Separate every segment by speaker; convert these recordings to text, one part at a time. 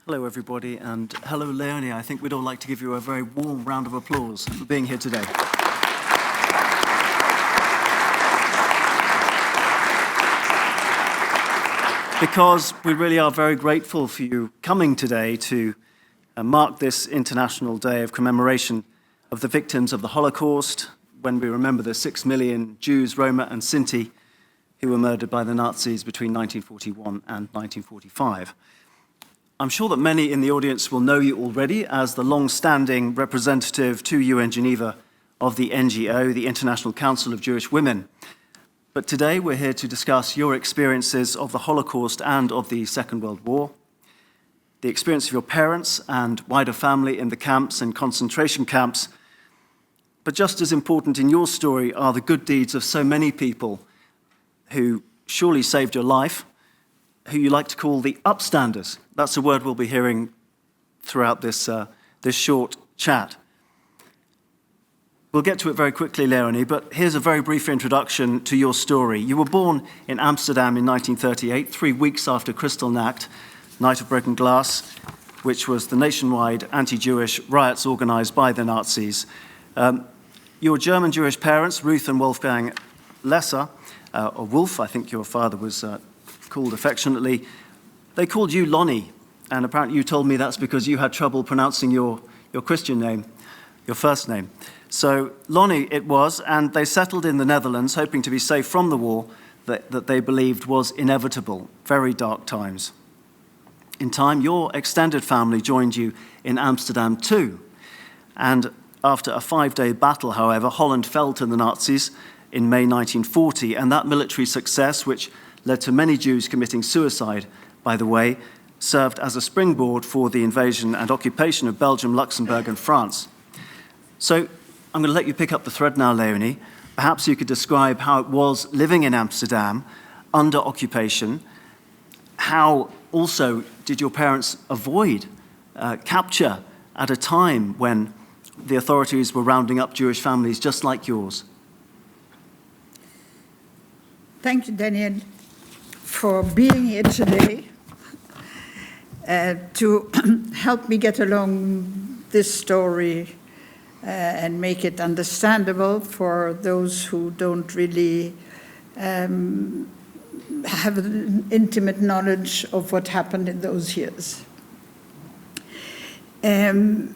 Speaker 1: Hello, everybody, and hello, Léonie. I think we'd all like to give you a very warm round of applause for being here today. Because we really are very grateful for you coming today to mark this International Day of Commemoration of the victims of the Holocaust, when we remember the 6 million Jews, Roma, and Sinti who were murdered by the Nazis between 1941 and 1945. I'm sure that many in the audience will know you already as the long-standing representative to UN Geneva of the NGO, the International Council of Jewish Women. But today we're here to discuss your experiences of the Holocaust and of the Second World War, the experience of your parents and wider family in the camps and concentration camps. But just as important in your story are the good deeds of so many people who surely saved your life, who you like to call the upstanders. That's a word we'll be hearing throughout this short chat. We'll get to it very quickly, Léonie, but here's a very brief introduction to your story. You were born in Amsterdam in 1938, 3 weeks after Kristallnacht, Night of Broken Glass, which was the nationwide anti-Jewish riots organized by the Nazis. Your German Jewish parents, Ruth and Wolfgang Lesser, or Wolf, I think your father was called affectionately, they called you Lonnie, and apparently you told me that's because you had trouble pronouncing your Christian name, your first name. So Lonnie it was, and they settled in the Netherlands, hoping to be safe from the war that they believed was inevitable. Very dark times. In time, your extended family joined you in Amsterdam too. And after a 5-day battle, however, Holland fell to the Nazis in May 1940, and that military success, which led to many Jews committing suicide, by the way, served as a springboard for the invasion and occupation of Belgium, Luxembourg, and France. So I'm going to let you pick up the thread now, Léonie. Perhaps you could describe how it was living in Amsterdam under occupation. How also did your parents avoid capture at a time when the authorities were rounding up Jewish families just like yours?
Speaker 2: Thank you, Daniel, for being here today to help me get along this story and make it understandable for those who don't really have an intimate knowledge of what happened in those years. When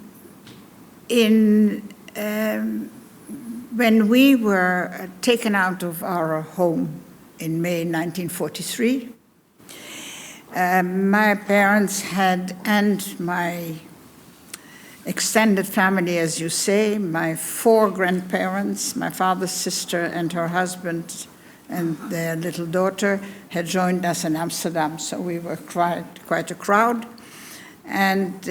Speaker 2: we were taken out of our home in May 1943, my parents had, and my extended family, as you say, my 4 grandparents, my father's sister and her husband and their little daughter had joined us in Amsterdam, so we were quite a crowd. And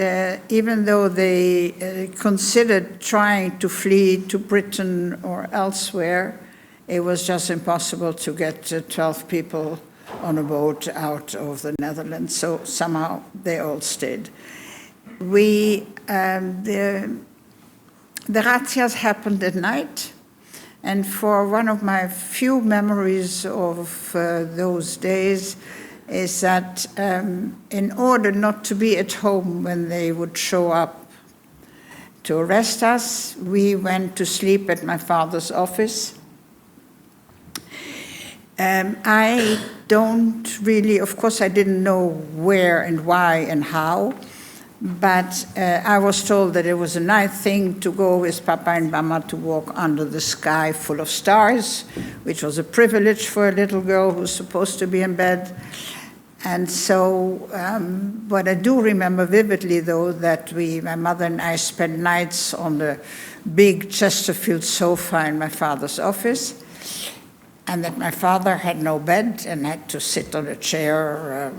Speaker 2: even though they considered trying to flee to Britain or elsewhere, it was just impossible to get 12 people on a boat out of the Netherlands, so somehow they all stayed. The razzias happened at night, and for one of my few memories of those days is that in order not to be at home when they would show up to arrest us, we went to sleep at my father's office. I don't really, of course I didn't know where and why and how, but I was told that it was a nice thing to go with Papa and Mama to walk under the sky full of stars, which was a privilege for a little girl who's supposed to be in bed. And so what I do remember vividly, though, that my mother and I spent nights on the big Chesterfield sofa in my father's office, and that my father had no bed and had to sit on a chair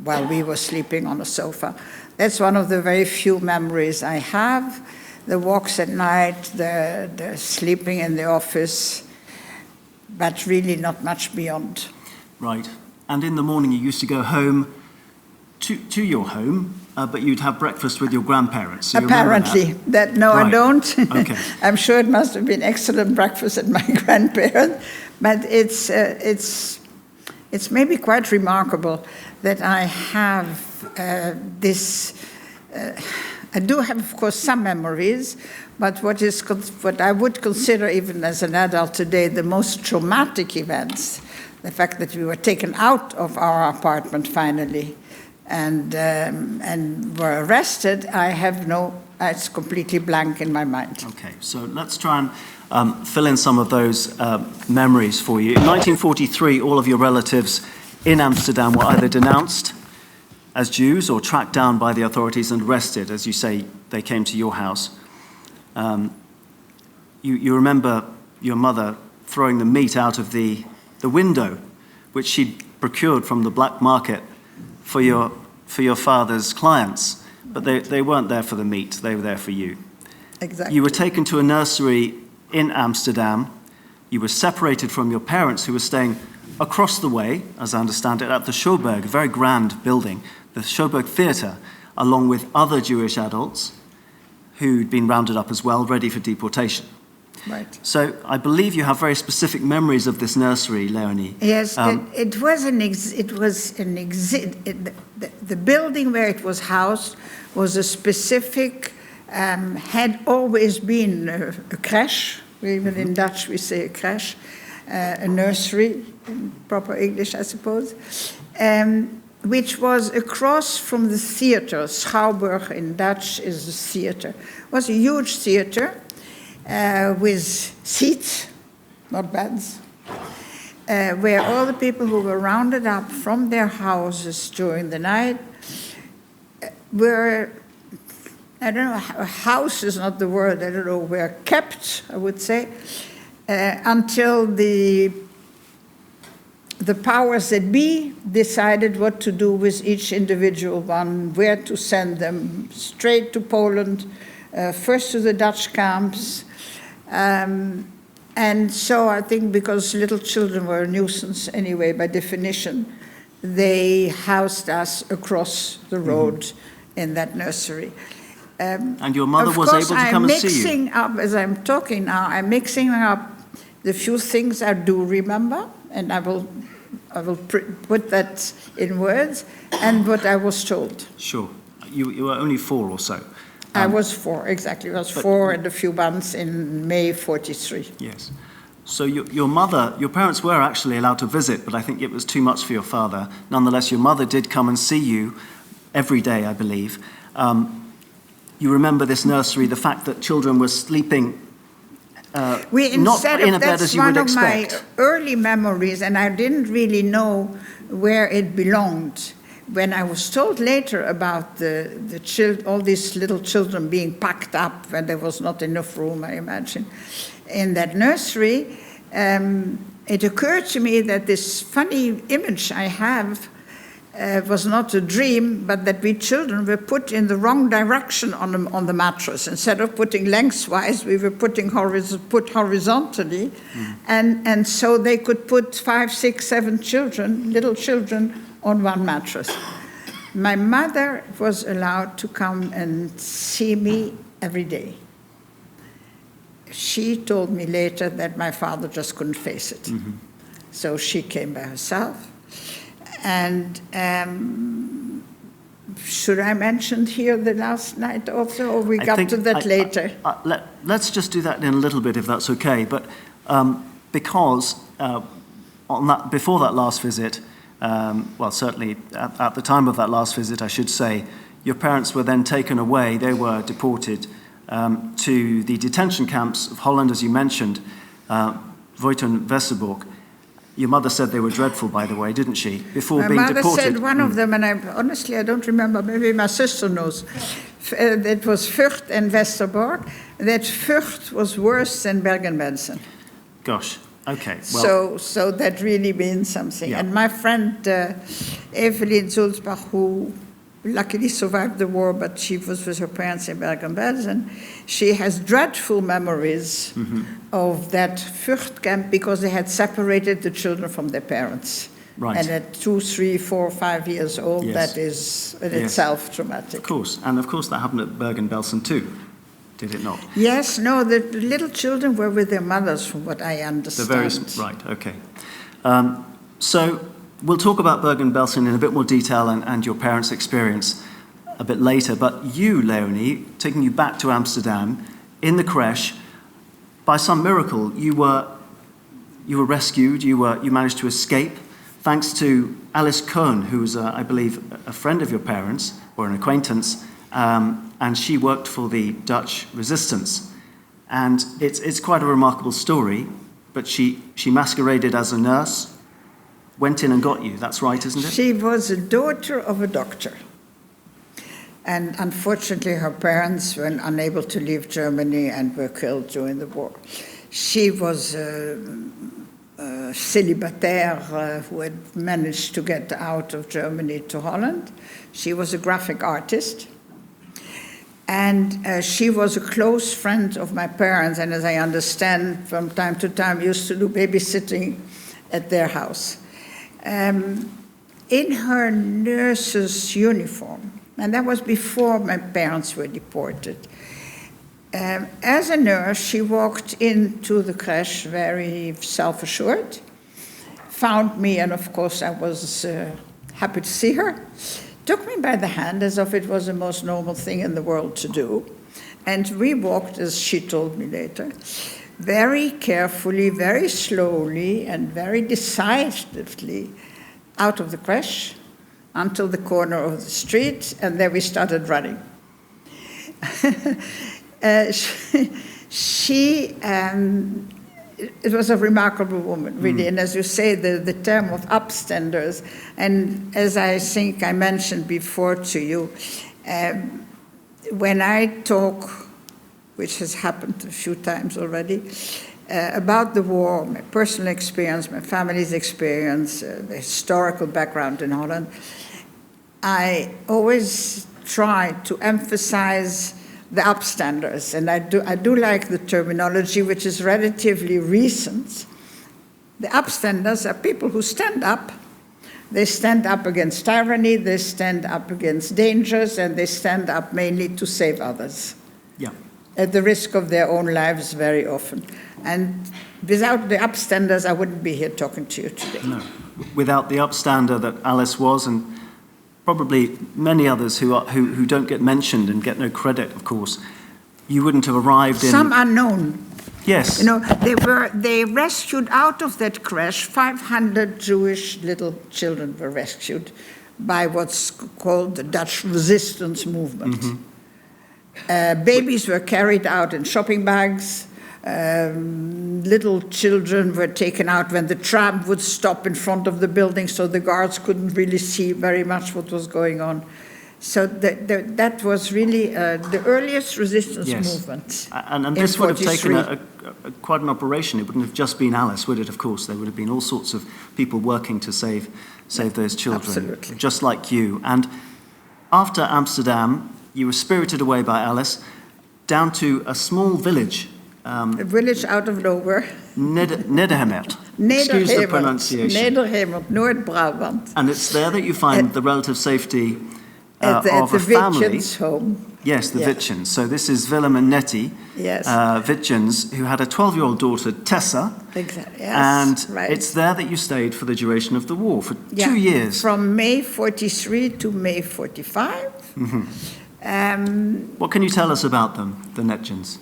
Speaker 2: while we were sleeping on a sofa. That's one of the very few memories I have. The walks at night, the sleeping in the office, but really not much beyond.
Speaker 1: Right. And in the morning you used to go home to your home, but you'd have breakfast with your grandparents. So
Speaker 2: apparently.
Speaker 1: That?
Speaker 2: No,
Speaker 1: right.
Speaker 2: I don't.
Speaker 1: Okay.
Speaker 2: I'm sure it must have been excellent breakfast at my grandparents, but it's maybe quite remarkable that I have this. I do have, of course, some memories, but what I would consider, even as an adult today, the most traumatic events, the fact that we were taken out of our apartment finally and were arrested, it's completely blank in my mind.
Speaker 1: Okay, so let's try and fill in some of those memories for you. In 1943, all of your relatives in Amsterdam were either denounced as Jews or tracked down by the authorities and arrested. As you say, they came to your house. You remember your mother throwing the meat out of the window, which she'd procured from the black market for your father's clients. But they weren't there for the meat, they were there for you.
Speaker 2: Exactly.
Speaker 1: You were taken to a nursery in Amsterdam. You were separated from your parents, who were staying across the way, as I understand it, at the Schouwburg, a very grand building, the Schouwburg Theatre, along with other Jewish adults who'd been rounded up as well, ready for deportation.
Speaker 2: Right.
Speaker 1: So I believe you have very specific memories of this nursery, Léonie.
Speaker 2: Yes, the building where it was housed was a specific, had always been a crèche. Even in Dutch we say a crèche, a nursery, in proper English, I suppose, which was across from the theater. Schouwburg in Dutch is the theater. It was a huge theater with seats, not beds, where all the people who were rounded up from their houses during the night were, I don't know, house is not the word, I don't know, were kept, I would say, until the powers that be decided what to do with each individual one, where to send them, straight to Poland, first to the Dutch camps. And so I think because little children were a nuisance anyway, by definition, they housed us across the road in that nursery.
Speaker 1: And your mother was able to come and see you?
Speaker 2: I'm mixing up, as I'm talking now, I'm mixing up the few things I do remember, and I will put that in words, and what I was told.
Speaker 1: Sure. You were only 4 or so.
Speaker 2: I was 4, exactly. I was 4 and a few months in May 43.
Speaker 1: Yes. So your parents were actually allowed to visit, but I think it was too much for your father. Nonetheless, your mother did come and see you every day, I believe. You remember this nursery, the fact that children were sleeping not in a bed as you would expect. That's one of my
Speaker 2: early memories, and I didn't really know where it belonged. When I was told later about all these little children being packed up when there was not enough room, I imagine, in that nursery, it occurred to me that this funny image I have was not a dream, but that we children were put in the wrong direction on the mattress. Instead of putting lengthwise, we were put horizontally, and so they could put 5, 6, 7 children, little children, on one mattress. My mother was allowed to come and see me every day. She told me later that my father just couldn't face it. So she came by herself. And should I mention here the last night also, or we got to that later?
Speaker 1: Let's just do that in a little bit, if that's okay. But because before that last visit, well, certainly at the time of that last visit, I should say, your parents were then taken away. They were deported to the detention camps of Holland, as you mentioned, Voigt and Westerbork. Your mother said they were dreadful, by the way, didn't she? Before being deported.
Speaker 2: My mother said one of them, and honestly I don't remember, maybe my sister knows. It was Vught and Westerbork. That Vught was worse than Bergen-Belsen.
Speaker 1: Gosh, okay. Well,
Speaker 2: so that really means something.
Speaker 1: Yeah.
Speaker 2: And my friend Evelyn Zulzbach, who luckily survived the war, but she was with her parents in Bergen-Belsen, she has dreadful memories of that Vught camp because they had separated the children from their parents.
Speaker 1: Right.
Speaker 2: And at 2, 3, 4, 5 years old, that is in itself traumatic.
Speaker 1: Of course, and of course that happened at Bergen-Belsen too, did it not?
Speaker 2: Yes, no, the little children were with their mothers, from what I understand.
Speaker 1: Right, okay. So We'll talk about Bergen-Belsen in a bit more detail and your parents' experience a bit later, but you, Léonie, taking you back to Amsterdam, in the creche, by some miracle, you were rescued, you managed to escape, thanks to Alice Cohn, who's, I believe, a friend of your parents, or an acquaintance, and she worked for the Dutch resistance. And it's quite a remarkable story, but she masqueraded as a nurse, went in and got you. That's right, isn't it?
Speaker 2: She was a daughter of a doctor. And unfortunately, her parents were unable to leave Germany and were killed during the war. She was a célibataire who had managed to get out of Germany to Holland. She was a graphic artist. And she was a close friend of my parents, and as I understand, from time to time, used to do babysitting at their house. In her nurse's uniform, and that was before my parents were deported. As a nurse, she walked into the creche very self-assured, found me, and of course I was happy to see her, took me by the hand as if it was the most normal thing in the world to do, and we walked, as she told me later, very carefully, very slowly, and very decisively out of the creche until the corner of the street, and there we started running. It was a remarkable woman, really, and as you say, the term of upstanders, and as I think I mentioned before to you, when I talk, which has happened a few times already, about the war, my personal experience, my family's experience, the historical background in Holland, I always try to emphasize the upstanders, and I do like the terminology, which is relatively recent. The upstanders are people who stand up. They stand up against tyranny, they stand up against dangers, and they stand up mainly to save others.
Speaker 1: Yeah.
Speaker 2: At the risk of their own lives very often. And without the upstanders, I wouldn't be here talking to you today.
Speaker 1: No. Without the upstander that Alice was, and probably many others who don't get mentioned and get no credit, of course, you wouldn't have arrived in...
Speaker 2: Some unknown.
Speaker 1: Yes.
Speaker 2: You know, they rescued out of that crash, 500 Jewish little children were rescued by what's called the Dutch resistance movement. Mm-hmm. Babies were carried out in shopping bags. Little children were taken out when the tram would stop in front of the building, so the guards couldn't really see very much what was going on. So that was really the earliest resistance movement.
Speaker 1: And this would have taken quite an operation. It wouldn't have just been Alice, would it? Of course, there would have been all sorts of people working to save those children.
Speaker 2: Absolutely.
Speaker 1: Just like you. And after Amsterdam, you were spirited away by Alice down to a small village.
Speaker 2: A village out of nowhere.
Speaker 1: Nederhemert. Excuse the pronunciation.
Speaker 2: Nederhemert, Noord-Brabant.
Speaker 1: And it's there that you find the relative safety of a family.
Speaker 2: At the Witjens home.
Speaker 1: Yes, the Witjens. So this is Willem and Nettie Witjens, who had a 12-year-old daughter, Tessa.
Speaker 2: Exactly. Yes,
Speaker 1: and
Speaker 2: right.
Speaker 1: It's there that you stayed for the duration of the war, for 2 years.
Speaker 2: From May 43 to May 45.
Speaker 1: Mm-hmm. What can you tell us about them, the Netjens?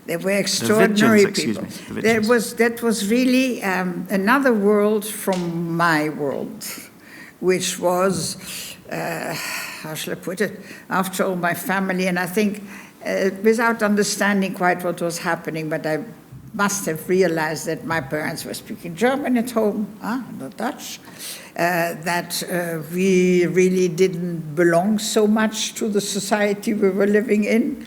Speaker 2: They were extraordinary
Speaker 1: people.
Speaker 2: That was really another world from my world, which was, how shall I put it, after all, my family. And I think, without understanding quite what was happening, but I must have realized that my parents were speaking German at home, not Dutch, that we really didn't belong so much to the society we were living in.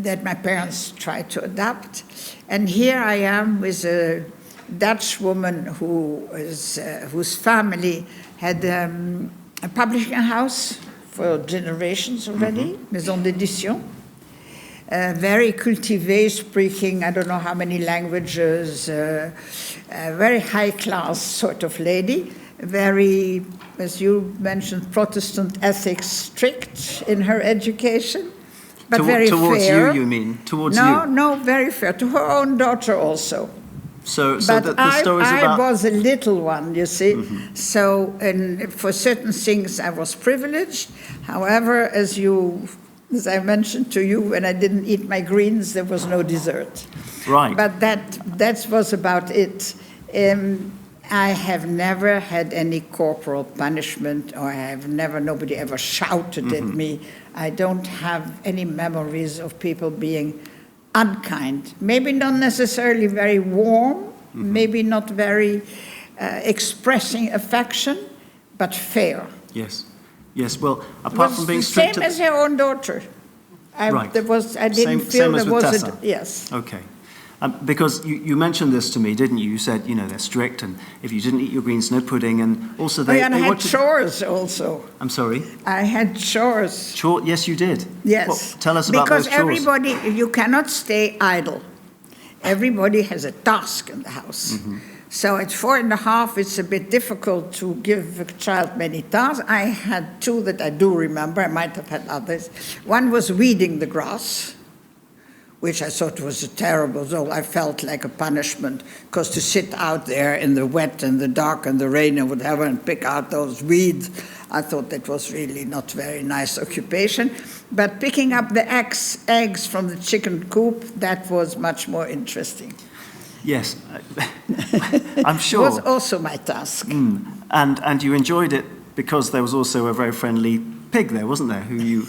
Speaker 2: That my parents tried to adapt. And here I am with a Dutch woman whose family had a publishing house for generations already, Maison d'édition. Very cultivé, speaking I don't know how many languages, a very high-class sort of lady, very, as you mentioned, Protestant ethics, strict in her education. But very
Speaker 1: towards
Speaker 2: fair.
Speaker 1: You mean? Towards
Speaker 2: you?
Speaker 1: No,
Speaker 2: very fair. To her own daughter also.
Speaker 1: So
Speaker 2: But
Speaker 1: the story's
Speaker 2: I
Speaker 1: about...
Speaker 2: was a little one, you see. So for certain things I was privileged. However, as I mentioned to you, when I didn't eat my greens, there was no dessert.
Speaker 1: Right.
Speaker 2: But that was about it. I have never had any corporal punishment, or nobody ever shouted at me. I don't have any memories of people being unkind. Maybe not necessarily very warm, maybe not very expressing affection, but fair.
Speaker 1: Yes. Yes, well, apart from being
Speaker 2: the
Speaker 1: strict...
Speaker 2: same as her own daughter.
Speaker 1: Right.
Speaker 2: I didn't feel
Speaker 1: same as
Speaker 2: there
Speaker 1: with
Speaker 2: was
Speaker 1: Tessa.
Speaker 2: yes.
Speaker 1: Okay. Because you mentioned this to me, didn't you? You said, they're strict, and if you didn't eat your greens, no pudding, and also they
Speaker 2: And I had
Speaker 1: wanted...
Speaker 2: chores also.
Speaker 1: I'm sorry?
Speaker 2: I had chores.
Speaker 1: Yes, you did.
Speaker 2: Yes.
Speaker 1: Well, tell us about
Speaker 2: because
Speaker 1: those chores.
Speaker 2: Because everybody, you cannot stay idle. Everybody has a task in the house. So at 4.5, it's a bit difficult to give a child many tasks. I had two that I do remember. I might have had others. One was weeding the grass, which I thought was terrible, so I felt like a punishment, because to sit out there in the wet and the dark and the rain and whatever and pick out those weeds, I thought that was really not very nice occupation. But picking up the eggs from the chicken coop, that was much more interesting.
Speaker 1: Yes, I'm sure.
Speaker 2: It was also my task.
Speaker 1: And you enjoyed it because there was also a very friendly pig there, wasn't there, who you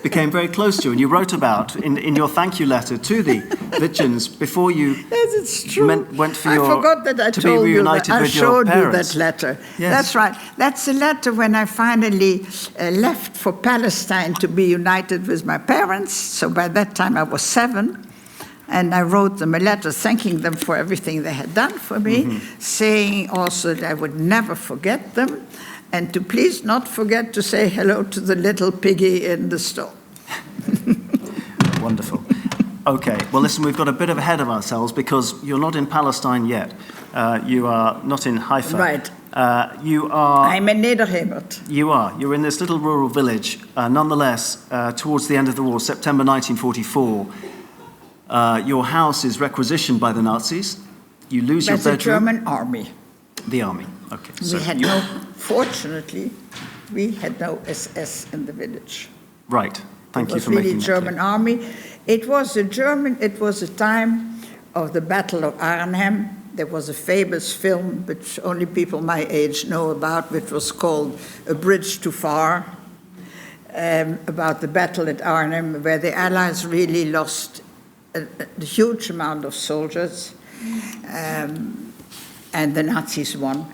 Speaker 1: became very close to, and you wrote about in your thank you letter to the Wittgens before you
Speaker 2: yes, it's true.
Speaker 1: went for
Speaker 2: I forgot that I
Speaker 1: to
Speaker 2: told
Speaker 1: be
Speaker 2: you that.
Speaker 1: reunited
Speaker 2: I
Speaker 1: with your
Speaker 2: showed you
Speaker 1: parents.
Speaker 2: that letter.
Speaker 1: Yes.
Speaker 2: That's right. That's the letter when I finally left for Palestine to be united with my parents. So by that time I was 7. And I wrote them a letter thanking them for everything they had done for me, saying also that I would never forget them, and to please not forget to say hello to the little piggy in the store.
Speaker 1: Wonderful. Okay, well, listen, we've got a bit ahead of ourselves because you're not in Palestine yet. You are not in Haifa.
Speaker 2: Right.
Speaker 1: You are...
Speaker 2: I'm in Nederhemert.
Speaker 1: You are. You're in this little rural village. Nonetheless, towards the end of the war, September 1944, your house is requisitioned by the Nazis. You lose your bedroom.
Speaker 2: That's the German army.
Speaker 1: The army, okay.
Speaker 2: Fortunately, we had no SS in the village.
Speaker 1: Right. Thank you for
Speaker 2: making that clear. It was really German army. It was a time of the Battle of Arnhem. There was a famous film, which only people my age know about, which was called A Bridge Too Far, about the battle at Arnhem, where the Allies really lost a huge amount of soldiers, and the Nazis won.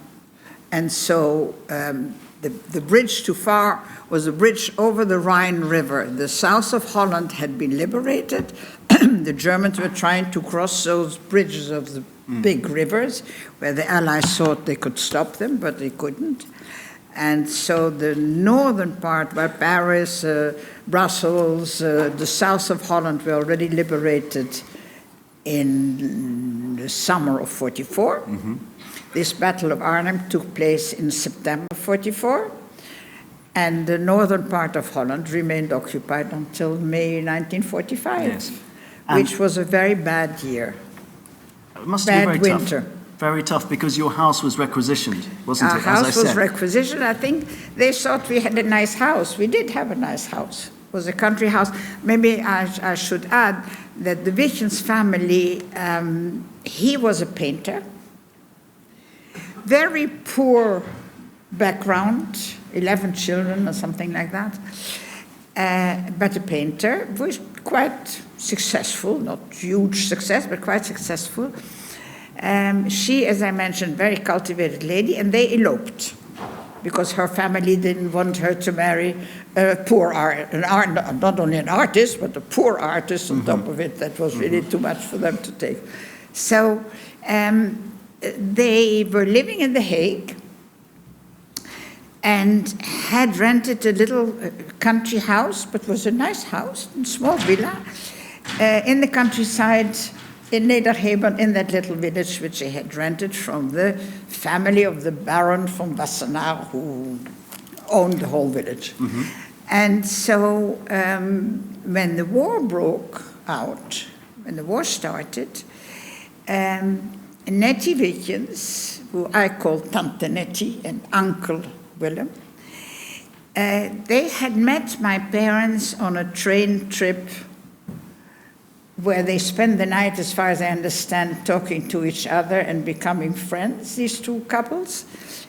Speaker 2: And so the bridge too far was a bridge over the Rhine River. The south of Holland had been liberated. The Germans were trying to cross those bridges of the big rivers, where the Allies thought they could stop them, but they couldn't. And so the northern part, where Paris, Brussels, the south of Holland were already liberated in the summer of 44. This Battle of Arnhem took place in September 44, and the northern part of Holland remained occupied until May 1945,
Speaker 1: yes.
Speaker 2: Which was a very bad year.
Speaker 1: It must be very
Speaker 2: winter.
Speaker 1: Tough. Very tough, because your house was requisitioned, wasn't
Speaker 2: Our
Speaker 1: it,
Speaker 2: house
Speaker 1: as I said?
Speaker 2: was requisitioned. I think they thought we had a nice house. We did have a nice house. It was a country house. Maybe I should add that the Wittgens family, he was a painter. Very poor background, 11 children or something like that. But a painter, was quite successful, not huge success, but quite successful. She, as I mentioned, very cultivated lady, and they eloped because her family didn't want her to marry a poor not only an artist, but a poor artist on top of it. That was really too much for them to take. So they were living in The Hague and had rented a little country house, but was a nice house, a small villa, in the countryside in Nederhemert, in that little village which they had rented from the family of the Baron von Wassenaar, who owned the whole village. And so when the war broke out, when the war started, Nettie Wittjens, who I call Tante Nettie and Uncle Willem, they had met my parents on a train trip where they spent the night, as far as I understand, talking to each other and becoming friends, these two couples.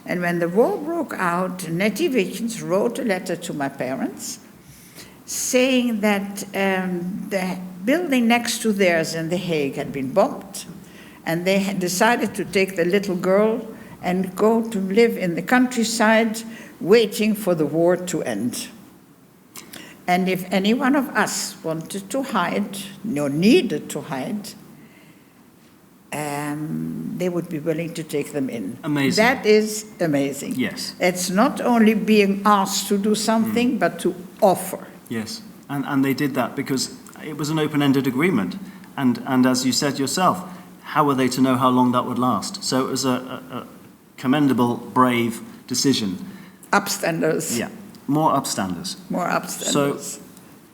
Speaker 2: And when the war broke out, Nettie Wittjens wrote a letter to my parents saying that the building next to theirs in The Hague had been bombed, and they had decided to take the little girl and go to live in the countryside, waiting for the war to end. And if any one of us wanted to hide, or needed to hide, they would be willing to take them in.
Speaker 1: Amazing.
Speaker 2: That is amazing.
Speaker 1: Yes.
Speaker 2: It's not only being asked to do something, but to offer.
Speaker 1: Yes, and they did that because it was an open-ended agreement. And as you said yourself, how were they to know how long that would last? So it was a commendable, brave decision.
Speaker 2: Upstanders.
Speaker 1: Yeah, more upstanders.
Speaker 2: More upstanders.
Speaker 1: So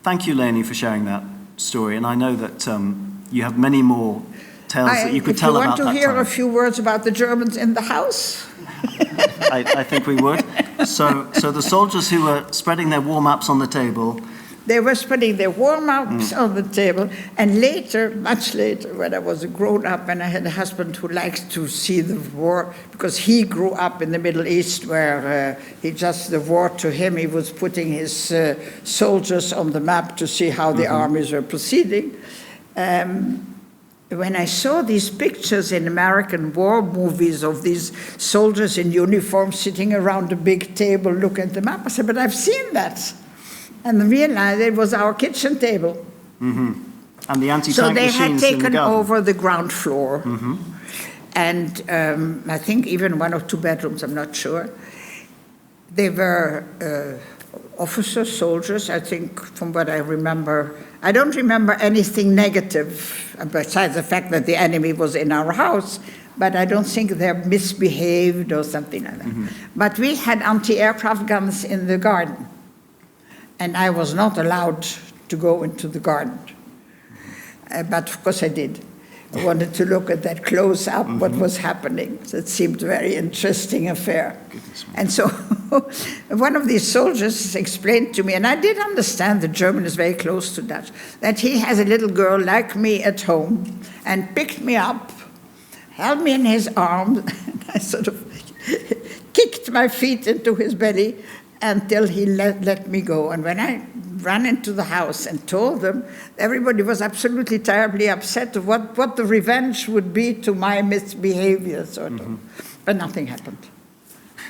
Speaker 1: thank you, Léonie, for sharing that story. And I know that you have many more tales that you could tell about that time.
Speaker 2: If you want to hear a few words about the Germans in the house?
Speaker 1: I think we would. So the soldiers who were spreading their war maps on the table.
Speaker 2: They were spreading their war maps on the table. And later, much later, when I was a grown-up and I had a husband who liked to see the war, because he grew up in the Middle East where the war to him, he was putting his soldiers on the map to see how the armies were proceeding. When I saw these pictures in American war movies of these soldiers in uniform sitting around a big table looking at the map, I said, but I've seen that. And realized it was our kitchen table.
Speaker 1: Mm-hmm. And the anti-tank
Speaker 2: so they
Speaker 1: machines
Speaker 2: had
Speaker 1: in the
Speaker 2: taken
Speaker 1: garden.
Speaker 2: over the ground floor. And I think even 1 or 2 bedrooms, I'm not sure. They were officers, soldiers, I think, from what I remember. I don't remember anything negative, besides the fact that the enemy was in our house, but I don't think they misbehaved or something like that. But we had anti-aircraft guns in the garden, and I was not allowed to go into the garden. But of course I did. I wanted to look at that close up, what was happening. So it seemed a very interesting affair. And so one of these soldiers explained to me, and I did understand the German is very close to Dutch, that he has a little girl like me at home and picked me up, held me in his arms, and I sort of kicked my feet into his belly until he let me go. And when I ran into the house and told them, everybody was absolutely terribly upset of what the revenge would be to my misbehavior, sort of. But nothing happened.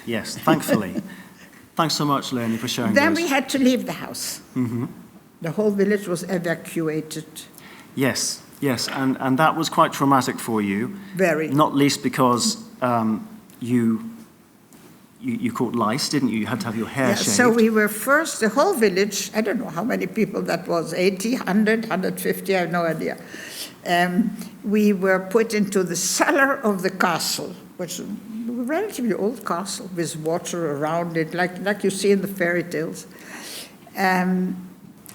Speaker 1: Yes, thankfully. Thanks so much, Léonie, for sharing
Speaker 2: Then
Speaker 1: those.
Speaker 2: we had to leave the house. The whole village was evacuated.
Speaker 1: Yes, yes, and that was quite traumatic for you.
Speaker 2: Very.
Speaker 1: Not least because you caught lice, didn't you? You had to have your hair shaved.
Speaker 2: So we were first, the whole village, I don't know how many people that was, 80, 100, 150, I have no idea. We were put into the cellar of the castle, which was a relatively old castle with water around it, like you see in the fairy tales,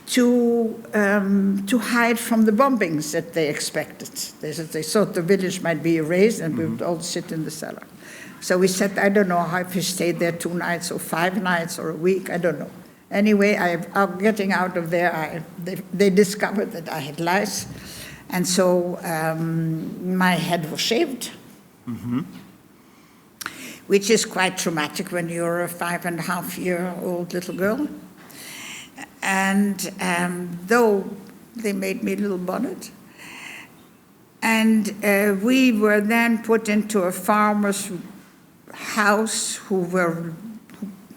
Speaker 2: to hide from the bombings that they expected. They thought the village might be erased and we would all sit in the cellar. So we said, I don't know if we stayed there 2 nights or 5 nights or a week, I don't know. Anyway, getting out of there, they discovered that I had lice. And so my head was shaved, which is quite traumatic when you're a 5.5-year-old little girl. And though they made me a little bonnet. And we were then put into a farmer's house who were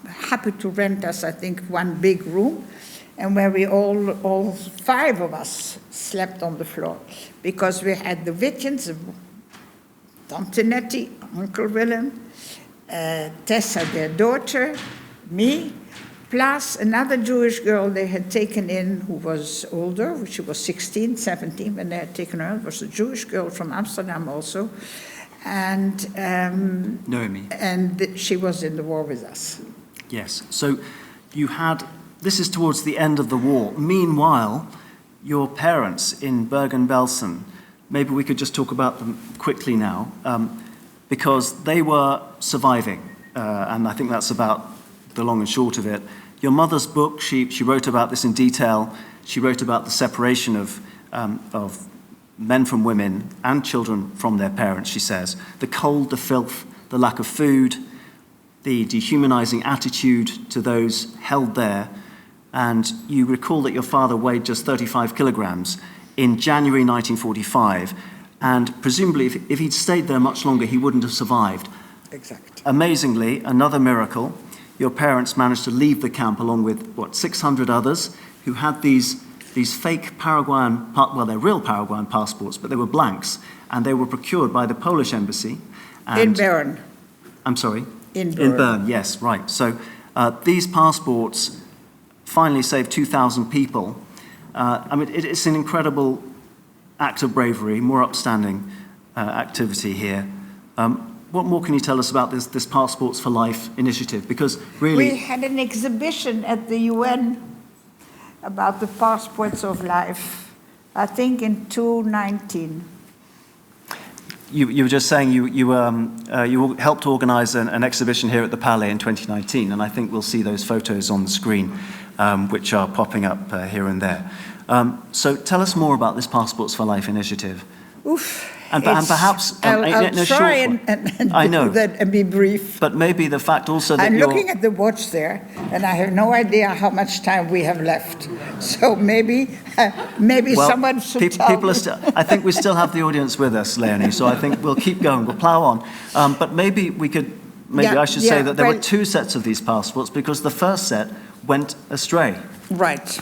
Speaker 2: happy to rent us, I think, 1 big room, and where we all 5 of us slept on the floor, because we had the Wittjens, Tante Nettie, Uncle Willem, Tessa, their daughter, me, plus another Jewish girl they had taken in who was older. She was 16, 17 when they had taken her. It was a Jewish girl from Amsterdam also. And
Speaker 1: Noemi.
Speaker 2: And she was in the war with us.
Speaker 1: Yes. So you had, this is towards the end of the war. Meanwhile, your parents in Bergen-Belsen maybe we could just talk about them quickly now, because they were surviving, and I think that's about the long and short of it. Your mother's book, she wrote about this in detail. She wrote about the separation of men from women and children from their parents, she says. The cold, the filth, the lack of food, the dehumanizing attitude to those held there. And you recall that your father weighed just 35 kilograms in January 1945. And presumably, if he'd stayed there much longer, he wouldn't have survived.
Speaker 2: Exactly.
Speaker 1: Amazingly, another miracle, your parents managed to leave the camp along with, 600 others who had these fake Paraguayan, well, they're real Paraguayan passports, but they were blanks, and they were procured by the Polish embassy.
Speaker 2: In Bern.
Speaker 1: I'm sorry?
Speaker 2: In Bern.
Speaker 1: In Bern, yes, right. So these passports finally saved 2,000 people. I mean, it's an incredible act of bravery, more upstanding activity here. What more can you tell us about this Passports for Life initiative? Because really...
Speaker 2: We had an exhibition at the UN about the passports of life, I think in 2019.
Speaker 1: You were just saying you helped organize an exhibition here at the Palais in 2019, and I think we'll see those photos on the screen, which are popping up here and there. So tell us more about this Passports for Life initiative.
Speaker 2: Oof.
Speaker 1: And perhaps
Speaker 2: I'll try and
Speaker 1: I know
Speaker 2: do that and be brief.
Speaker 1: But maybe the fact also that
Speaker 2: I'm looking at the watch there, and I have no idea how much time we have left. So maybe someone should tell me.
Speaker 1: I think we still have the audience with us, Léonie. So I think we'll keep going. We'll plow on. But maybe we could. I should say that there were two sets of these passports because the first set went astray.
Speaker 2: Right.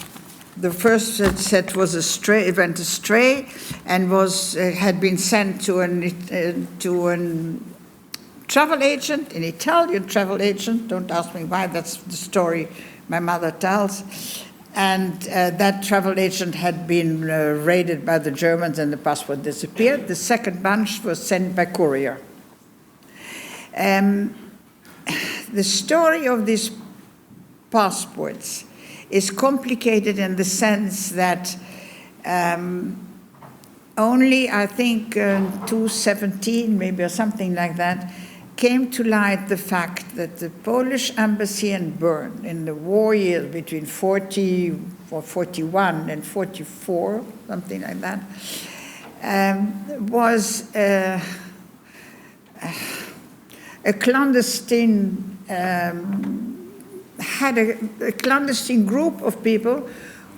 Speaker 2: The first set was astray. It went astray, and had been sent to an travel agent, an Italian travel agent. Don't ask me why. That's the story my mother tells. And that travel agent had been raided by the Germans, and the passport disappeared. The second bunch was sent by courier. The story of these passports is complicated in the sense that only, I think, 2017, maybe, or something like that, came to light the fact that the Polish embassy in Bern, in the war years between 40 or 41 and 44, something like that, was a clandestine had a clandestine group of people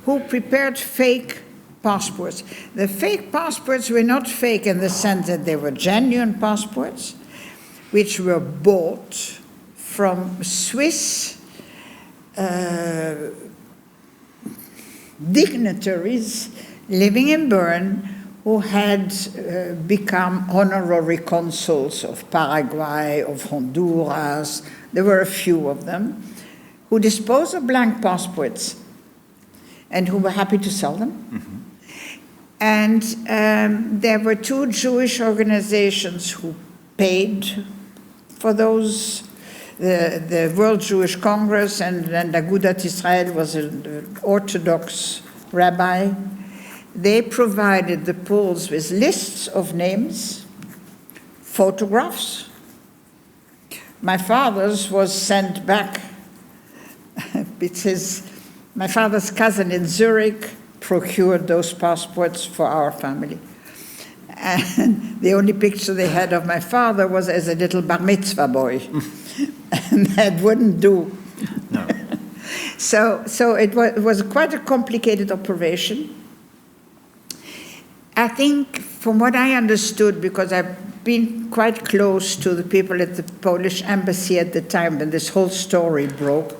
Speaker 2: who prepared fake passports. The fake passports were not fake in the sense that they were genuine passports, which were bought from Swiss dignitaries living in Bern who had become honorary consuls of Paraguay, of Honduras. There were a few of them who disposed of blank passports and who were happy to sell them. Mm-hmm. And there were two Jewish organizations who paid for those, the World Jewish Congress and Agudat Israel was an Orthodox rabbi. They provided the Poles with lists of names, photographs. My father's was sent back. My father's cousin in Zurich procured those passports for our family. And the only picture they had of my father was as a little bar mitzvah boy. And that wouldn't do.
Speaker 1: No.
Speaker 2: So it was quite a complicated operation. I think, from what I understood, because I've been quite close to the people at the Polish embassy at the time when this whole story broke,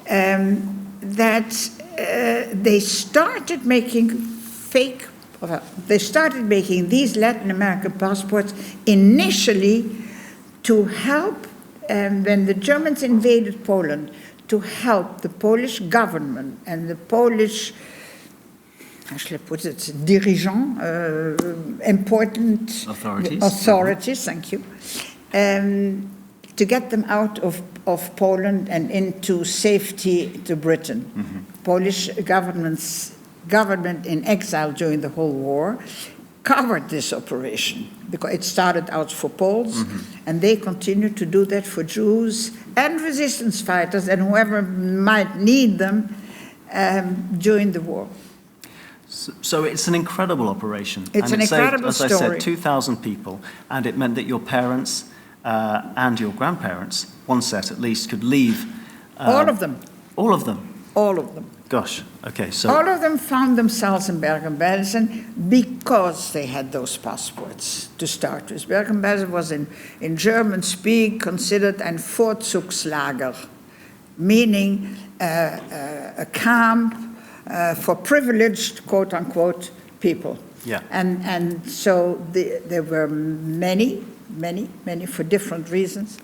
Speaker 2: that they started making these Latin American passports initially to help, when the Germans invaded Poland, to help the Polish government and the Polish, how shall I put it, dirigeants, important authorities, thank you, to get them out of Poland and into safety to Britain. Mm-hmm. Polish government in exile during the whole war covered this operation, because it started out for Poles, and they continued to do that for Jews and resistance fighters and whoever might need them during the war.
Speaker 1: So it's an incredible operation.
Speaker 2: It's an incredible story.
Speaker 1: As I said, 2,000 people, and it meant that your parents and your grandparents, one set at least, could leave.
Speaker 2: All of them.
Speaker 1: All of them?
Speaker 2: All of them.
Speaker 1: Gosh, okay, so...
Speaker 2: All of them found themselves in Bergen-Belsen because they had those passports to start with. Bergen-Belsen was in German speak considered ein Vorzugslager, meaning a camp for privileged, quote-unquote, people.
Speaker 1: Yeah.
Speaker 2: And so there were many, for different reasons,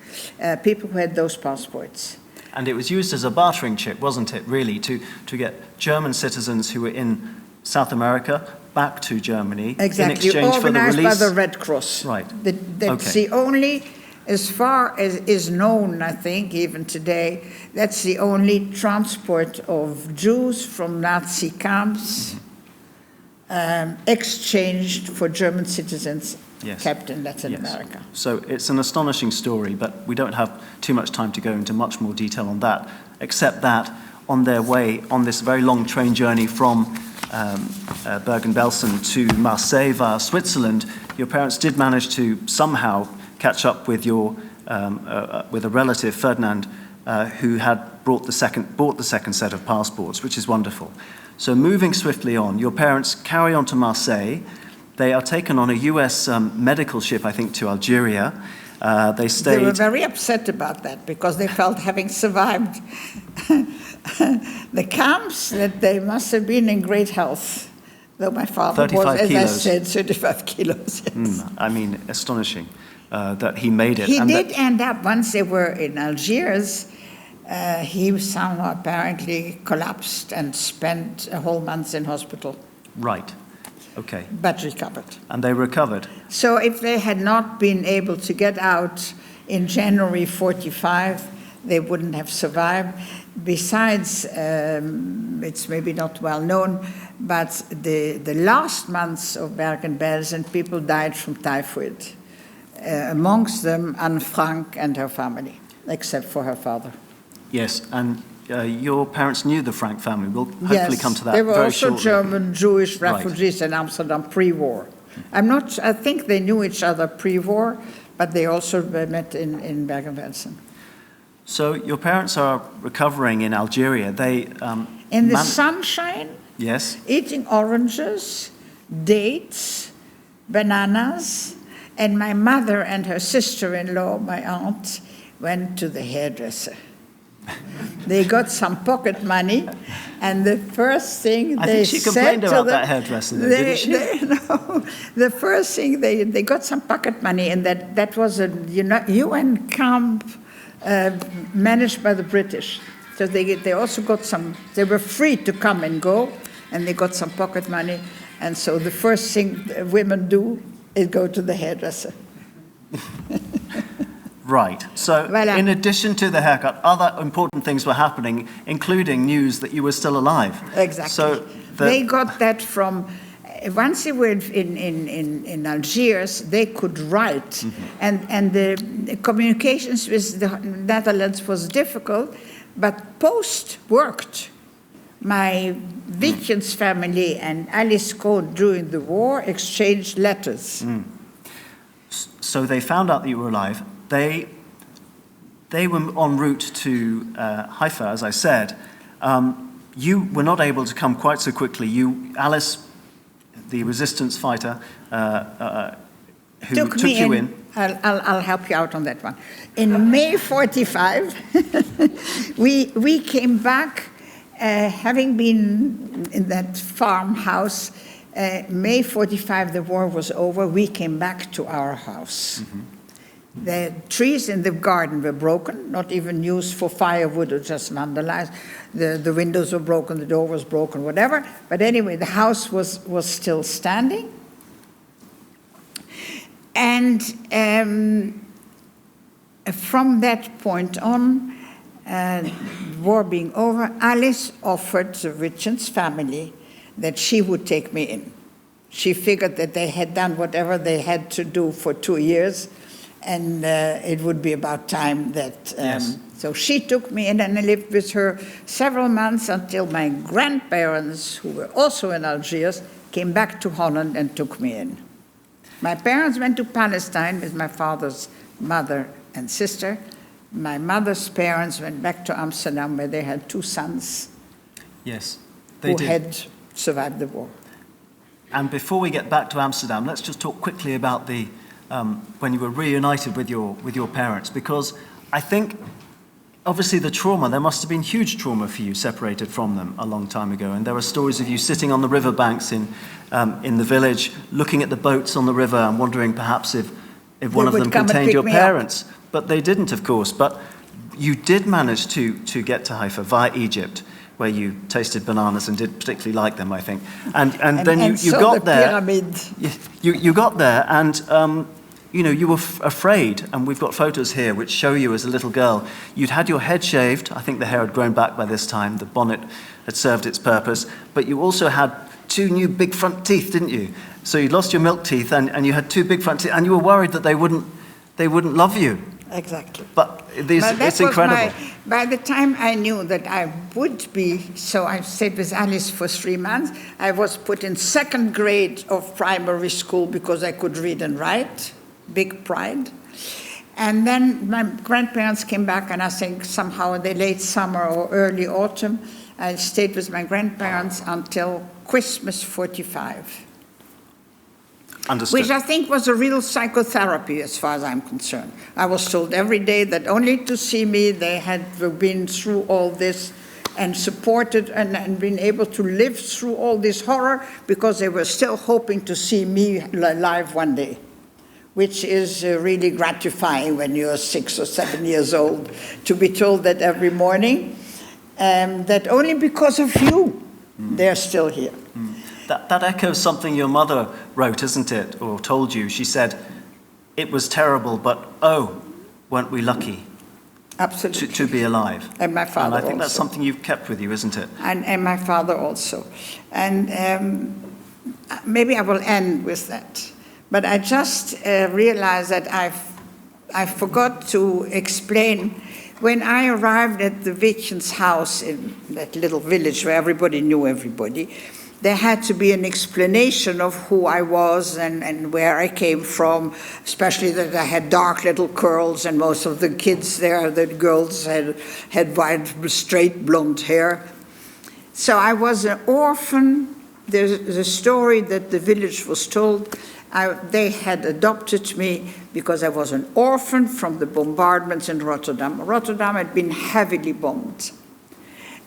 Speaker 2: people who had those passports.
Speaker 1: And it was used as a bartering chip, wasn't it, really, to get German citizens who were in South America back to Germany
Speaker 2: exactly.
Speaker 1: in exchange for the release?
Speaker 2: Organized by the Red Cross.
Speaker 1: Right.
Speaker 2: That's the only, as far as is known, I think, even today, that's the only transport of Jews from Nazi camps exchanged for German citizens. Yes. Kept in Latin America.
Speaker 1: So it's an astonishing story, but we don't have too much time to go into much more detail on that, except that on their way, on this very long train journey from Bergen-Belsen to Marseille via Switzerland, your parents did manage to somehow catch up with with a relative, Ferdinand, who had bought the second set of passports, which is wonderful. So moving swiftly on, your parents carry on to Marseille. They are taken on a US medical ship, I think, to Algeria. They
Speaker 2: were very upset about that because they felt, having survived the camps, that they must have been in great health. Though my father was, as I said, 35 kilos. Yes.
Speaker 1: I mean, astonishing that he made it.
Speaker 2: He did end up, once they were in Algiers, he somehow apparently collapsed and spent a whole month in hospital.
Speaker 1: Right. Okay.
Speaker 2: But recovered.
Speaker 1: And they recovered.
Speaker 2: So if they had not been able to get out in January 45, they wouldn't have survived. Besides, it's maybe not well known, but the last months of Bergen-Belsen, people died from typhoid. Amongst them, Anne Frank and her family, except for her father.
Speaker 1: Yes, and your parents knew the Frank family. We'll hopefully come to that
Speaker 2: very shortly. They were also
Speaker 1: shortly.
Speaker 2: German Jewish refugees in Amsterdam pre-war. I think they knew each other pre-war, but they also met in Bergen-Belsen.
Speaker 1: So your parents are recovering in Algeria. They
Speaker 2: in the sunshine.
Speaker 1: Yes.
Speaker 2: Eating oranges, dates, bananas, and my mother and her sister-in-law, my aunt, went to the hairdresser. They got some pocket money, and the first thing they said to them... I think she complained about that hairdresser, didn't she? No, the first thing, they got some pocket money, and that was a UN camp managed by the British. So they also got some... They were free to come and go, and they got some pocket money, and so the first thing women do is go to the hairdresser.
Speaker 1: Right. So in addition to the haircut, other important things were happening, including news that you were still alive.
Speaker 2: Exactly. So they got that from, once they were in Algiers, they could write. And the communications with the Netherlands was difficult, but post worked. My Wittgens family and Alice Cohn during the war exchanged letters.
Speaker 1: So they found out that you were alive. They were en route to Haifa, as I said. You were not able to come quite so quickly. Alice, the resistance fighter, who took you in.
Speaker 2: I'll help you out on that one. In May 45, we came back, having been in that farmhouse. May 45, the war was over. We came back to our house. The trees in the garden were broken, not even used for firewood or just vandalized. The windows were broken, the door was broken, whatever. But anyway, the house was still standing. And from that point on, war being over, Alice offered the Wittgens family that she would take me in. she figured that they had done whatever they had to do for 2 years, and it would be about time that...
Speaker 1: Yes.
Speaker 2: So she took me in, and I lived with her several months until my grandparents, who were also in Algiers, came back to Holland and took me in. My parents went to Palestine with my father's mother and sister. My mother's parents went back to Amsterdam, where they had 2 sons
Speaker 1: Yes,
Speaker 2: who had survived the war.
Speaker 1: And before we get back to Amsterdam, let's just talk quickly about the when you were reunited with your parents, because I think obviously the trauma, there must have been huge trauma for you separated from them a long time ago, and there are stories of you sitting on the riverbanks in the village, looking at the boats on the river and wondering perhaps if one of them contained your parents. But they didn't, of course. But you did manage to get to Haifa via Egypt, where you tasted bananas and did particularly like them, I think. And then you got there.
Speaker 2: Pyramid.
Speaker 1: You got there, and you were afraid. And we've got photos here which show you as a little girl. You'd had your head shaved. I think the hair had grown back by this time. The bonnet had served its purpose. But you also had 2 new big front teeth, didn't you? So you'd lost your milk teeth, and you had 2 big front teeth, and you were worried that they wouldn't love you.
Speaker 2: Exactly.
Speaker 1: But it's incredible.
Speaker 2: By the time I knew that I would be, so I stayed with Alice for 3 months. I was put in 2nd grade of primary school because I could read and write. Big pride. And then my grandparents came back, and I think somehow in the late summer or early autumn, I stayed with my grandparents until Christmas 45.
Speaker 1: Understood.
Speaker 2: Which I think was a real psychotherapy as far as I'm concerned. I was told every day that only to see me, they had been through all this and supported and been able to live through all this horror because they were still hoping to see me alive one day, which is really gratifying when you're 6 or 7 years old, to be told that every morning, that only because of you, they're still here.
Speaker 1: That echoes something your mother wrote, isn't it, or told you? She said, it was terrible, but oh, weren't we lucky?
Speaker 2: Absolutely.
Speaker 1: To be alive.
Speaker 2: And my father also.
Speaker 1: And I think that's something you've kept with you, isn't it?
Speaker 2: And my father also. And maybe I will end with that. But I just realized that I forgot to explain. When I arrived at the Wittgen's house in that little village where everybody knew everybody, there had to be an explanation of who I was and where I came from, especially that I had dark little curls, and most of the kids there, the girls, had white, straight blonde hair. So I was an orphan. There's a story that the village was told. They had adopted me because I was an orphan from the bombardments in Rotterdam. Rotterdam had been heavily bombed.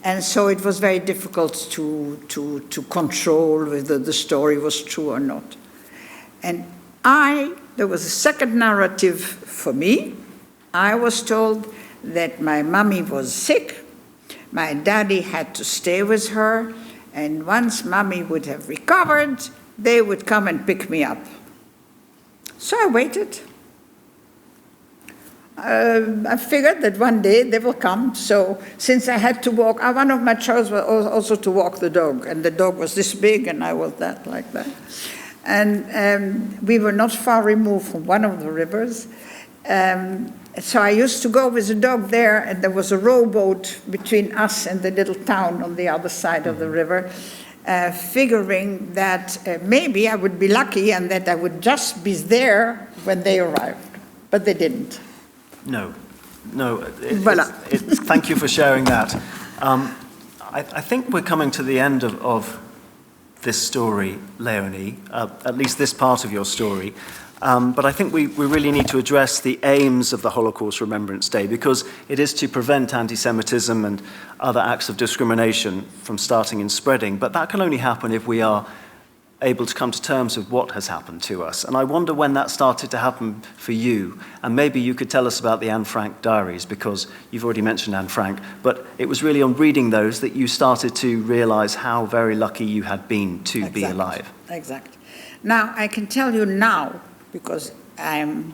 Speaker 2: And so it was very difficult to control whether the story was true or not. And there was a second narrative for me. I was told that my mommy was sick, my daddy had to stay with her, and once mommy would have recovered, they would come and pick me up. So I waited. I figured that one day they will come. So since I had to walk, one of my chores was also to walk the dog. And the dog was this big, and I was that, like that. And we were not far removed from one of the rivers. So I used to go with the dog there, and there was a rowboat between us and the little town on the other side of the river, figuring that maybe I would be lucky and that I would just be there when they arrived. But they didn't.
Speaker 1: No.
Speaker 2: Voilà.
Speaker 1: Thank you for sharing that. I think we're coming to the end of this story, Léonie, at least this part of your story. But I think we really need to address the aims of the Holocaust Remembrance Day, because it is to prevent anti-Semitism and other acts of discrimination from starting and spreading. But that can only happen if we are able to come to terms with what has happened to us. And I wonder when that started to happen for you. And maybe you could tell us about the Anne Frank diaries, because you've already mentioned Anne Frank. But it was really on reading those that you started to realize how very lucky you had been to be alive.
Speaker 2: Exactly. Now, I can tell you now, because a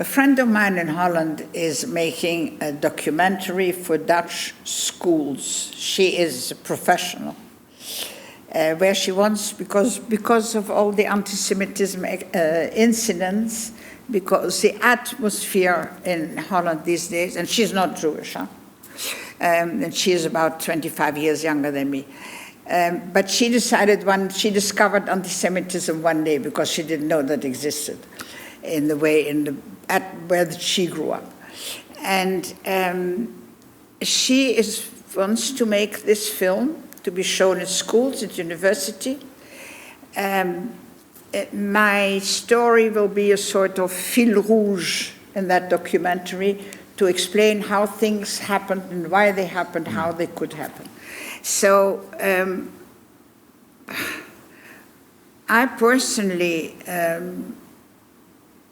Speaker 2: friend of mine in Holland is making a documentary for Dutch schools. She is a professional. where she wants, because of all the anti-Semitism incidents, because the atmosphere in Holland these days, and she's not Jewish, huh? And she is about 25 years younger than me. But she she discovered anti-Semitism one day because she didn't know that existed in the way, where she grew up. And she wants to make this film to be shown at schools, at university. My story will be a sort of fil rouge in that documentary to explain how things happened and why they happened, how they could happen. So I personally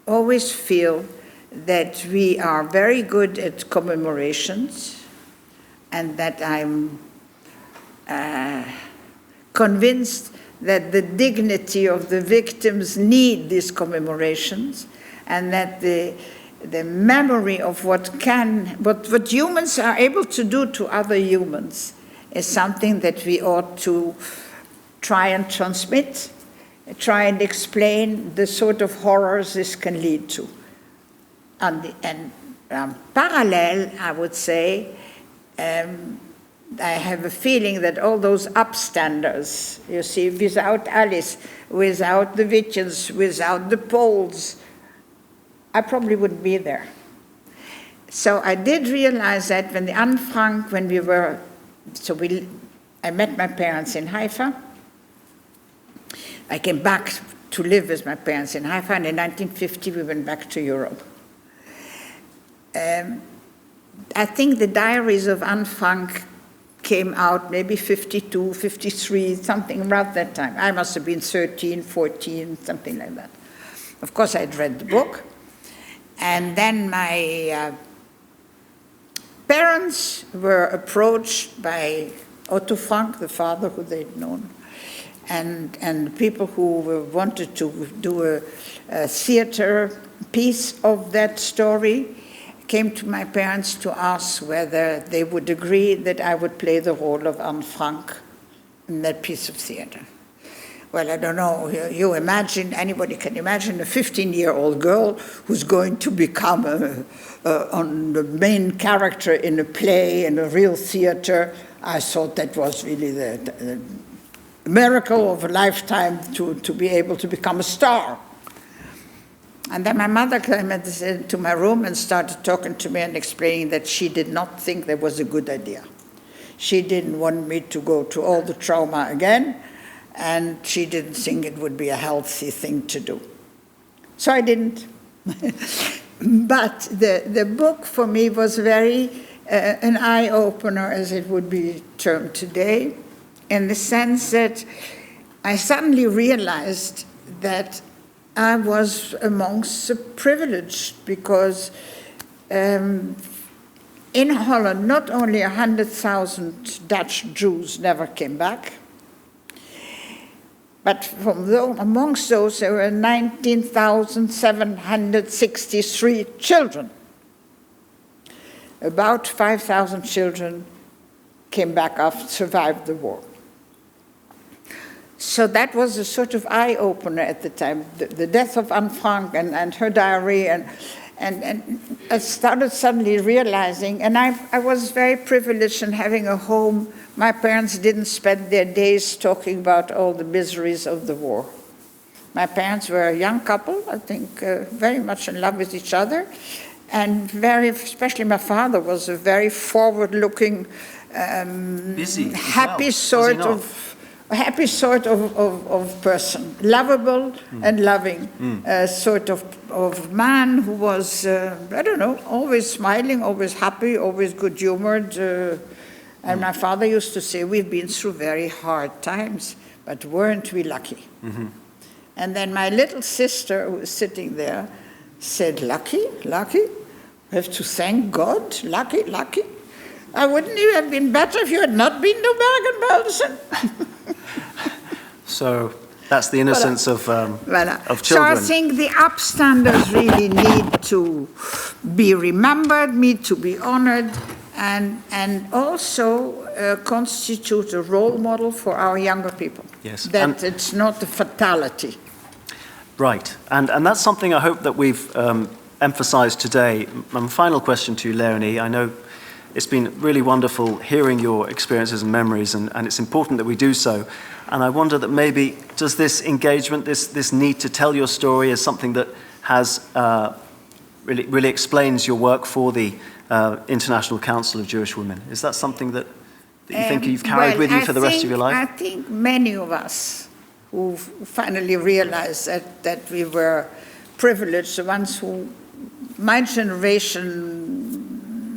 Speaker 2: always feel that we are very good at commemorations, and that I'm convinced that the dignity of the victims need these commemorations, and that the memory of what humans are able to do to other humans is something that we ought to try and transmit, try and explain the sort of horrors this can lead to. And parallel, I would say, I have a feeling that all those upstanders, you see, without Alice, without the Wittgens, without the Poles, I probably wouldn't be there. So I did realize that when Anne Frank, I met my parents in Haifa. I came back to live with my parents in Haifa, and in 1950 we went back to Europe. I think the diaries of Anne Frank came out maybe 52, 53, something around that time. I must have been 13, 14, something like that. Of course, I'd read the book. And then my parents were approached by Otto Frank, the father who they'd known, and people who wanted to do a theater piece of that story came to my parents to ask whether they would agree that I would play the role of Anne Frank in that piece of theater. Well, I don't know, you imagine, anybody can imagine a 15-year-old girl who's going to become the main character in a play, in a real theater. I thought that was really the miracle of a lifetime to be able to become a star. And then my mother came into my room and started talking to me and explaining that she did not think that was a good idea. She didn't want me to go through all the trauma again, and she didn't think it would be a healthy thing to do. So I didn't. But the book for me was very an eye-opener, as it would be termed today, in the sense that I suddenly realized that I was amongst the privileged, because in Holland, not only 100,000 Dutch Jews never came back, but amongst those there were 19,763 children. About 5,000 children came back after survived the war. So that was a sort of eye-opener at the time, the death of Anne Frank and her diary, and I started suddenly realizing, and I was very privileged in having a home. My parents didn't spend their days talking about all the miseries of the war. My parents were a young couple, I think, very much in love with each other, and especially my father was a very forward-looking, happy sort of person, lovable and loving, sort of man who was, I don't know, always smiling, always happy, always good-humored. And my father used to say, we've been through very hard times, but weren't we lucky? Mm-hmm. And then my little sister, who was sitting there, said, lucky? Lucky? We have to thank God? Lucky? Lucky? Wouldn't it have been better if you had not been to Bergen-Belsen?
Speaker 1: So that's the innocence of children.
Speaker 2: So I think the upstanders really need to be remembered, need to be honored, and also constitute a role model for our younger people.
Speaker 1: Yes.
Speaker 2: That it's not a fatality.
Speaker 1: Right, and that's something I hope that we've emphasized today. My final question to you, Léonie. I know it's been really wonderful hearing your experiences and memories, and it's important that we do so. And I wonder that maybe, does this engagement, this need to tell your story is something that has really explains your work for the International Council of Jewish Women? Is that something that you think you've carried with you for the rest of your life?
Speaker 2: I think many of us who finally realized that we were privileged, the ones who, my generation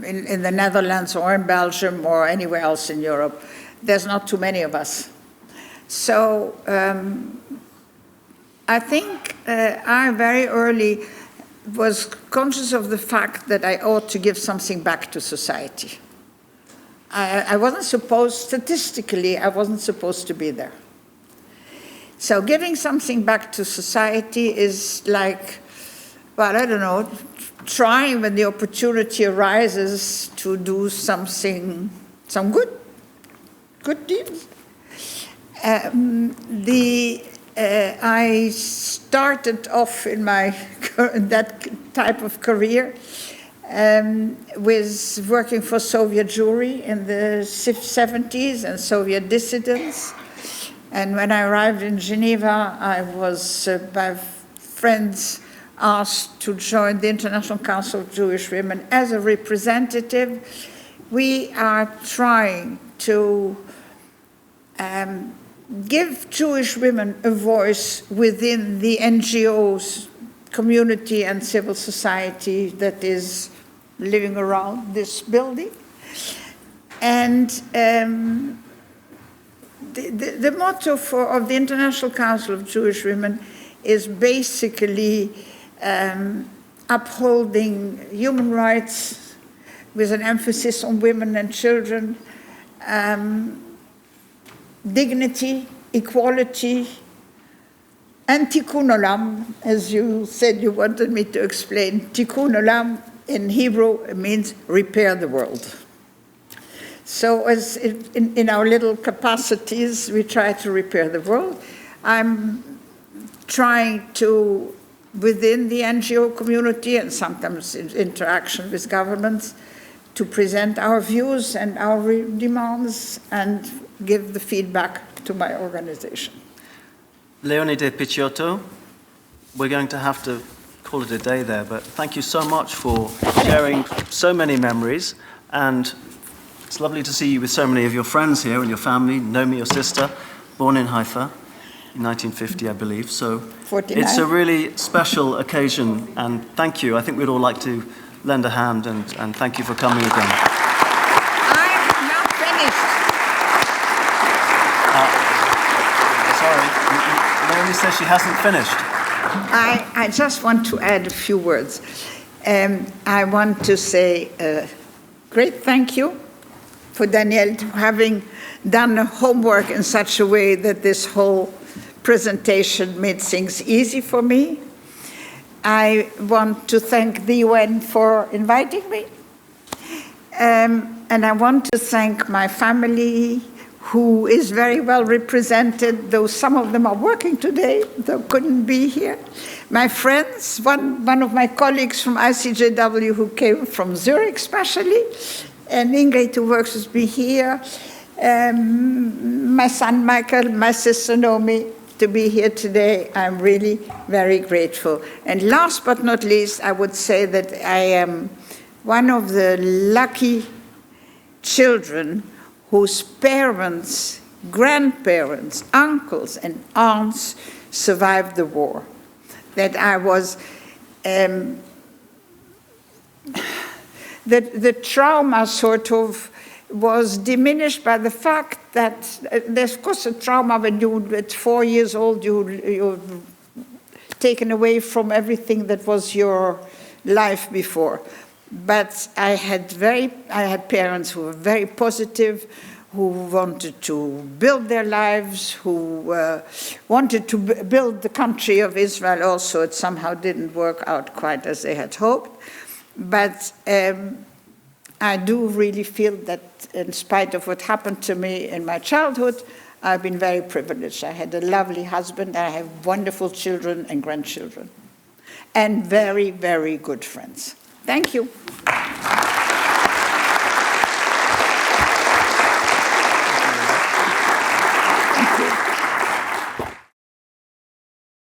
Speaker 2: in the Netherlands or in Belgium or anywhere else in Europe, there's not too many of us. So I think I very early was conscious of the fact that I ought to give something back to society. I wasn't supposed, statistically, I wasn't supposed to be there. So giving something back to society is like, well, I don't know, trying when the opportunity arises to do something, some good deeds. I started off in that type of career with working for Soviet Jewry in the 70s and Soviet dissidents. And when I arrived in Geneva, I was by friends asked to join the International Council of Jewish Women as a representative. We are trying to give Jewish women a voice within the NGOs, community and civil society that is living around this building. And the motto of the International Council of Jewish Women is basically upholding human rights with an emphasis on women and children, dignity, equality, and tikkun olam, as you said you wanted me to explain. Tikkun olam in Hebrew means repair the world. So as in our little capacities, we try to repair the world. I'm trying to, within the NGO community and sometimes in interaction with governments, to present our views and our demands and give the feedback to my organization.
Speaker 1: Léonie de Picciotto, we're going to have to call it a day there, but thank you so much for sharing so many memories, and it's lovely to see you with so many of your friends here and your family. Naomi, your sister, born in Haifa in 1950, I believe. So
Speaker 2: 49.
Speaker 1: It's a really special occasion, and thank you. I think we'd all like to lend a hand, and thank you for coming again.
Speaker 2: I'm not finished.
Speaker 1: Sorry, Léonie says she hasn't finished.
Speaker 2: I just want to add a few words. I want to say a great thank you for Danielle having done the homework in such a way that this whole presentation made things easy for me. I want to thank the UN for inviting me. And I want to thank my family, who is very well represented, though some of them are working today, though couldn't be here. My friends, one of my colleagues from ICJW who came from Zurich especially, and Ingrid who works with me here, my son Michael, my sister Naomi, to be here today. I'm really very grateful. And last but not least, I would say that I am one of the lucky children whose parents, grandparents, uncles, and aunts survived the war. That I was, the trauma sort of was diminished by the fact that there's of course a trauma when you, at 4 years old, you're taken away from everything that was your life before. But I had parents who were very positive, who wanted to build their lives, who wanted to build the country of Israel also. It somehow didn't work out quite as they had hoped. But I do really feel that in spite of what happened to me in my childhood, I've been very privileged. I had a lovely husband, and I have wonderful children and grandchildren, and very, very good friends. Thank you.